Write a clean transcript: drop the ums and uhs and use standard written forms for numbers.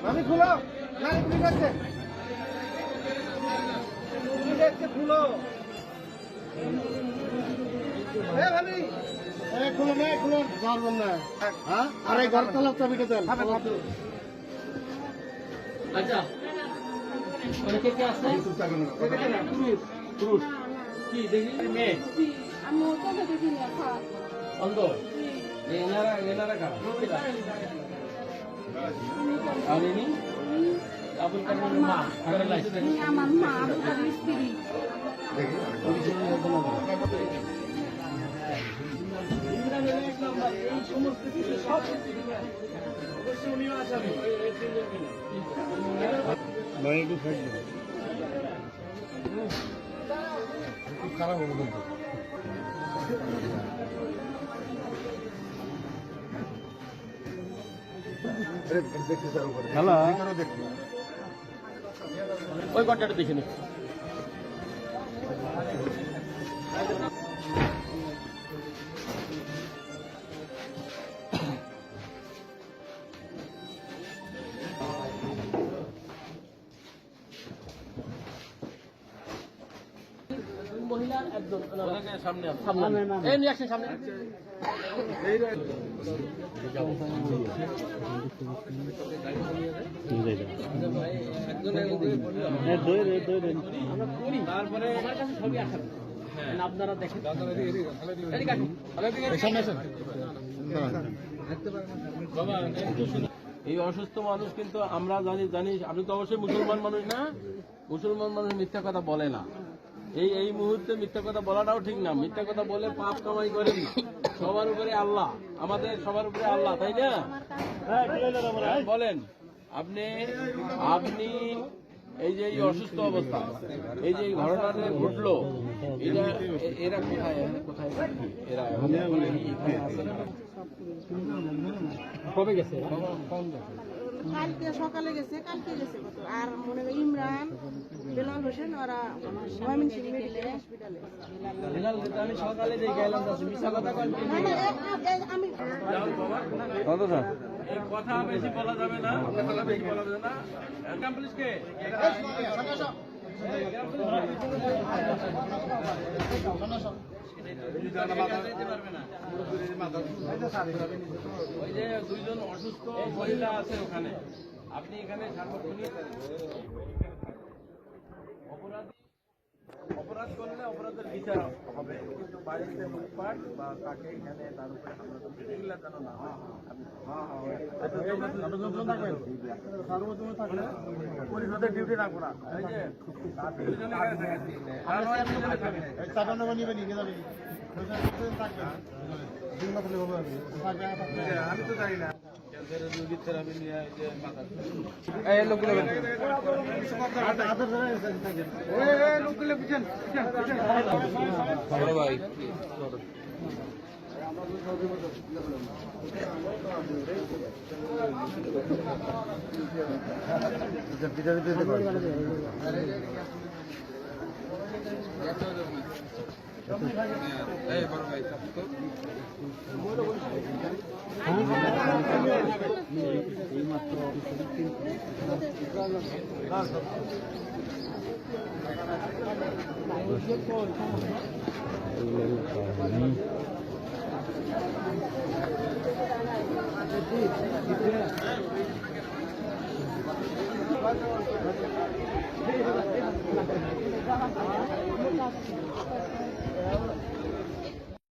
আমি খুলো না ঠিক আছে খুলো খুলো না খুলো পারবেন না হ্যাঁ আর এই ঘর তলার চাবিটা দেন আচ্ছা অনেকে কে আছে পুরুষ কি দেখি মেয়ে আমি ওটা দেখি না খা অন্ধ এনারা কারা আমিনি আবুল কালামের মা আমার মা আবুল কালামের স্ত্রী সমস্ত কিছু সব উনিও আসামি খারাপ হলো কিন্তু ওই ঘরটাটা দেখে নি মহিলার একজন সামনে সামনে তারপরে আমার কাছে ছবি আসামি আপনারা দেখেন এই অসুস্থ মানুষ কিন্তু আমরা জানি আপনি তো অবশ্যই মুসলমান মানুষ না মুসলমান মানুষ মিথ্যা কথা বলে না এই মুহূর্তে মিথ্যা কথা বলাটাও ঠিক না মিথ্যা কথা বলে পাপ কামাই করেন সবার উপরে আল্লাহ আমাদের সবার উপরে আল্লাহ তাই না বলেন আপনি এই যে অসুস্থ অবস্থা এই যে ঘটনাটা ঘটলো এরা কোথায় এরা কবে গেছে কালকে সকালে গেছে কালকে গেছে আর মনে হয় ইমরান বেলাল হোসেন ওরা ময়মনসিংহ মেডিকেল হসপিটালে আমি সকালে যে গেলাম মিশা কথা আমি এই কথা বেশি বলা যাবে না বেশি বলা যাবে না গ্রাম পুলিশকে ওই যে দুইজন অসুস্থ মহিলা আছে ওখানে আপনি এখানে সার্বক্ষণিক অপরাধ করলে অপরাধের বিচার হবে কিন্তু বাড়িতে লুটপাট বা তাকে এখানে তার উপরে হামলা করতে এগুলা যেন না হয় পরিষদের ডিউটি রাখবো না এই যে আমি তো জানি না ভাই